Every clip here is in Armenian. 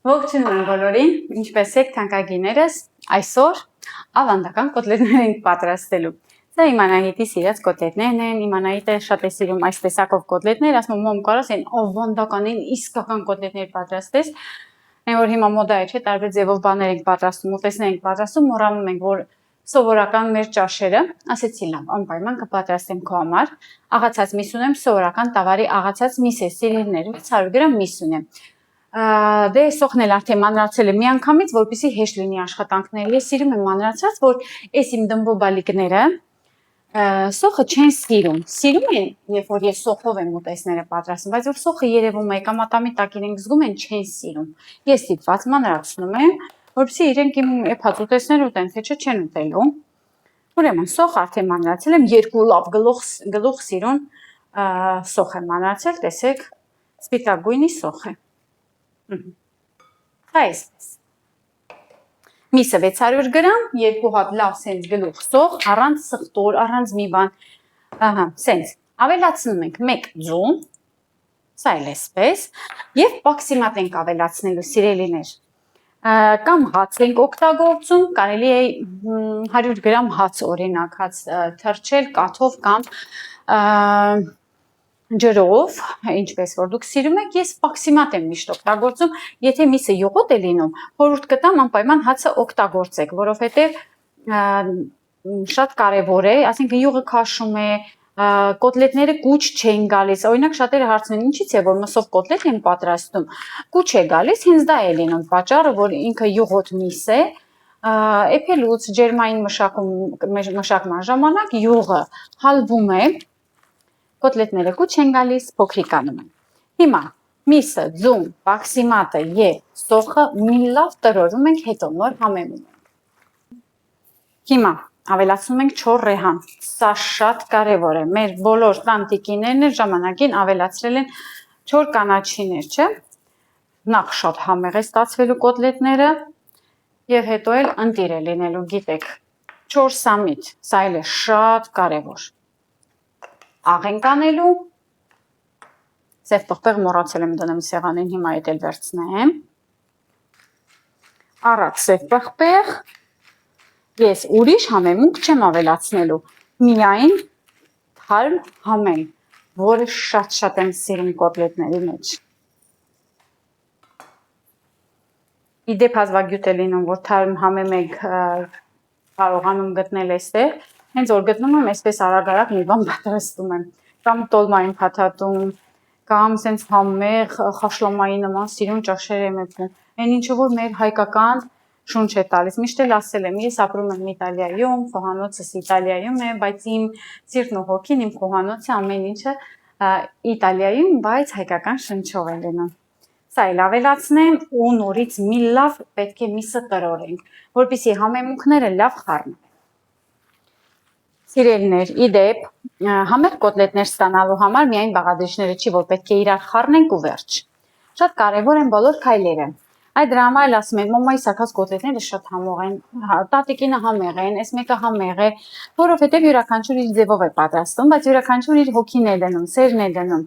Ողջունում բոլորին, ինչպես եք թանկագիներս, այսօր ավանդական կոտլետներ ենք պատրաստելու։ Սա իմ Անահիտի սիրած կոտլետներն են, իմ Անահիտը շատ է սիրում այս տեսակով կոտլետներ, ասում եմ կարաս են ավանդականին իսկական կոտլետներ պատրաստես։ Այն որ հիմա մոդա է, չէ, տարբեր ձևով բաներ ենք պատրաստում, ուտեսներ ենք պատրաստում, մոռանում ենք, որ սովորական մեր ճաշերը, ասեցի լավ, անպայման կպատրաստեմ քո համար։ Աղացած միս ունեմ, սովորական տավարի աղացած միս է, սիրելիներ, 600 գրամ միս ունեմ։ Դե սոխն էլ արդեն մանրացել է մի անգամից, որպեսզի հեշտ լինի աշխատանքները։ Ես սիրում եմ մանրացած, որ այս իմ դմբոբալիկները սոխը չեն սիրում։ Սիրում են, երբ որ ես սոխով եմ ուտեսները պատրաստում, բայց որ սոխը երևում է կամ ատամի տակին են զգում են, չեն սիրում։ Ես դիպված մանրացնում եմ, որպեսզի իրենք իմ էփած ուտեսները ուտեն, թե չէ չեն ուտելու։ Ուրեմն սոխ արդեն մանրացել եմ, երկու լավ գլուխ սիրուն սոխ եմ մանրացել, տեսեք, սպիտակ գույնի սոխ է։ Այսպես։ Միսը 600 գրամ, երկու հատ լավ սենց գլուխ սոխ, առանց սխտոր, առանց մի բան, սենց, ավելացնում ենք 1 ձու, սա էլ էսպես, և պաքսիմատ ենք ավելացնելու սիրելիներ, կամ հաց ենք օգտագործում, կարելի է 100 գրամ հաց օրինակ, հաց թրջել կաթով կամ ջրով, ինչպես որ դուք սիրում եք, ես պաքսիմատ եմ միշտ օգտագործում, եթե միսը յուղոտ է լինում, խորհուրդ կտամ անպայման հացը օգտագործեք, որովհետև շատ կարևոր է, ասենք յուղը քաշում է, կոտլետները կուչ չեն գալիս, օրինակ շատերը հարցնում են, ինչից է որ մսով կոտլետ են պատրաստում, կուչ է գալիս, հենց դա է լինում պատճառը, որ ինքը յուղոտ միս է, էփելուց ջերմային մշակման ժամանակ յուղը հալվում է, կոտլետները կուչ են գալիս, փոքրիկանում են։ Հիմա միսը, ձուն, պաքսիմատը և սոխը մի լավ տրորում ենք, հետո նոր համեմում ենք։ Հիմա ավելացնում ենք չոր ռեհան, սա շատ կարևոր է, մեր բոլոր տանտիկիներն ժամանակին ավելացրել են չոր կանաչիներ, չէ, նախ շատ համեղ է ստացվելու կոտլետները և հետո էլ ընտիր է լինելու, գիտեք, չոր սամիտ, սա էլ է շատ կարևոր։ Աղ ենք անելու, սև պղպեղ մոռացել եմ դնեմ սեղանին, հիմա էդ էլ վերցնեմ, առատ սև պղպեղ, ես ուրիշ համեմունք չեմ ավելացնելու, միայն թարմ համեմ, որը շատ եմ սիրում կոտլետների մեջ։ Իդեպ հազվագյուտ է լինում, որ թարմ համեմ եք կարողանում գտնել էստեղ, հենց որ գտնում եմ, այսպես արագ մի բան պատրաստում եմ, կամ տոլմա եմ փաթաթում, կամ սենց համեղ խաշլամայի նման սիրուն ճաշեր եմ էտնում, այն ինչը որ մեր հայկական շունչ է տալիս, միշտ էլ ասել եմ, ես ապրում եմ Իտալիայում, խոհանոցս Իտալիայում է, բայց իմ սիրտն ու հոգին, իմ խոհանոցը ամեն ինչը Իտալիայում, բայց հայկական շնչով է լինում։ Սա էլ ավելացնեմ ու նորից մի լավ պետք է միսը տրորենք, որպեսզի համեմունքները լավ խառնեն։ Սիրելիներ, իդեպ, համեղ կոտլետներ ստանալու համար միայն բաղադրիչները չի, որ պետք է իրար խառնենք ու վերջ։ Շատ կարևոր են բոլոր քայլերը։ Այդ դրա համար էլ ասում են, մամայի սարքած կոտլետները շատ համեղ են, տատիկինը համեղ են, այս մեկը համեղ է, որովհետև յուրաքանչյուր իր ձևով է պատրաստում, բայց յուրաքանչյուր իր հոգին է դնում, սերն է դնում։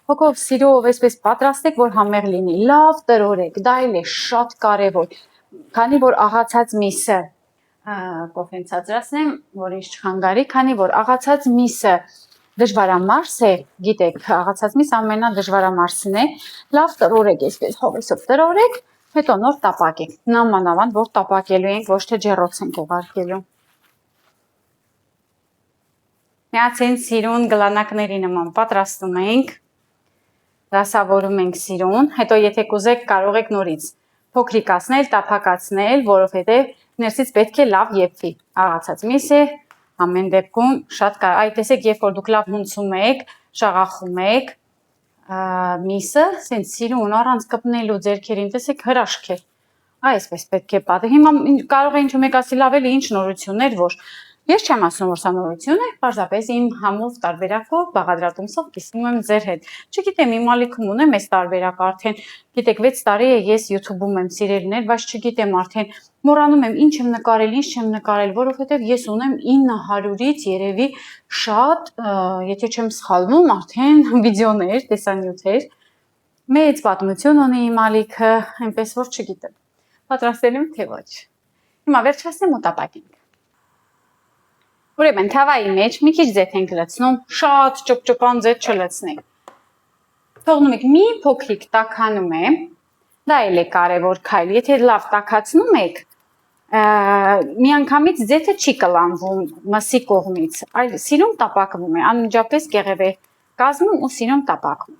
Հոգով, սիրով այսպես պատրաստեք, որ համեղ լինի, լավ տրորեք, դա էլ է շատ կարևոր, քանի որ աղացած միսը, կոֆեն ցածրացնեմ, որ ինչ չխանգարի, քանի որ աղացած միսը դժվարամարս է, գիտեք, աղացած միս ամենադժվարամարսն է, լավ տրորեք, այսպես հովեսով տրորեք, հետո նոր տապակեք, նամանավանդ, որ տապակելու ենք, ոչ թե ջեռոց ենք ուղարկելու։ Միացեն սիրուն գլանակների նման պատրաստում ենք, դասավորում ենք սիրուն, հետո եթե կուզեք կարող եք նորից փոքրիկացնել, տափակացնել, որովհետև ներսից պետք է լավ եփվի, աղացած միս է, ամեն դեպքում շատ կարևոր, այ տեսեք, երբ որ դուք լավ հունցում եք, շաղախում եք միսը, սենց սիրուն առանց կպնելու ձեռքերին, տեսեք հրաշք է, այսպես պետք է պատը, հիմա կարող է ինչ-որ մեկ ասի լավ էլի ինչ նորություններ, որ ես չեմ ասում, որ սա նորություն է, պարզապես իմ համով տարբերակով բաղադրատոմսով կիսում եմ ձեր հետ, չգիտեմ, իմ ալիքում ունեմ այս տարբերակ արդեն, գիտեք 6 տարի է ես YouTube-ում եմ սիրելիներ, բայց չգիտեմ արդեն մոռանում եմ ինչ եմ նկարել, ինչ չեմ նկարել, որովհետև ես ունեմ 900-ից երևի շատ, եթե չեմ սխալվում, արդեն վիդեոներ, տեսանյութեր, Մեծ պատմություն ունի իմ ալիքը, այնպես որ չգիտեմ։ Պատրաստել եմ թե ոչ։ Հիմա վերջացնեմ ու տապակենք։ Ուրեմն թավայի մեջ մի քիչ ձեթ ենք լցնում, շատ ճպճպան ձեթ չլցնենք։ Թողնում եք մի փոքրիկ տաքանում է, դա էլ է կարևոր քայլ։ Եթե լավ տաքացնում եք, միանգամից ձեթը չի կլանվում մսի կողմից, այլ սիրուն տապակվում է, անմիջապես կեղև է կազմում ու սիրուն տապակվում։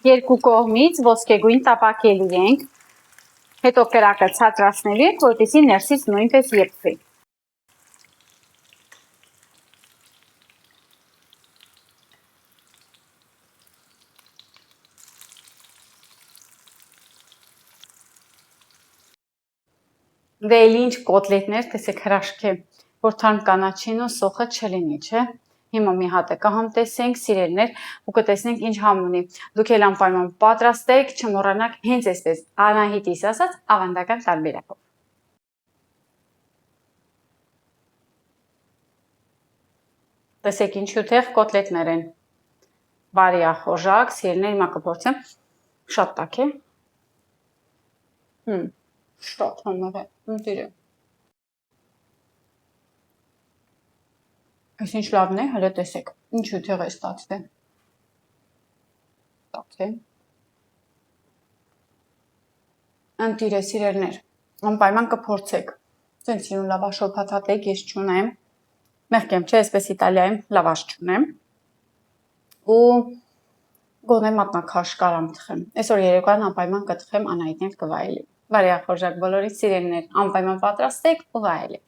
Երկու կողմից ոսկեգույն տապակելի ենք, հետո կրակը ցածրացնելու ենք, որպեսզի ներսից նույնպես եփվի։ Դե էլ ինչ կոտլետներ, տեսեք հրաշք է, որ թարմ կանաչին ու սոխը չլինի, չէ։ Հիմա մի հատ է կհամտեսենք, սիրելիներ, ու կտեսնենք ինչ համ ունի։ Դուք էլ անպայման պատրաստեք, չմոռանաք հենց այսպես Անահիտիս ասած ավանդական տարբերակով։ Տեսեք ինչ հյութեղ կոտլետներ են։ Բարի ախորժակ, սիրելիներ, հիմա կփորձեմ։ Շատ տաք է։ Շատ համեղ է, ընտիր է։ Այս ինչ լավն է, հələ տեսեք, ինչ հյութեղ է ստացվել։ Տաք է։ Ընտիր է, սիրելիներ, անպայման կփորձեք։ Ձեն սիրուն լավաշով հացատեք, ես չունեմ։ Մեղք եմ, չէ, այսպես Իտալիայում լավաշ չունեմ։ Ու գոնե մատնաքաշ կարամ թխեմ։ Այսօր երեկոյան անպայման կթխեմ Անահիտին հետ կվայելի։ Բարի ախորժակ բոլորի սիրելիներ, անպայման պատրաստեք ու վայելեք։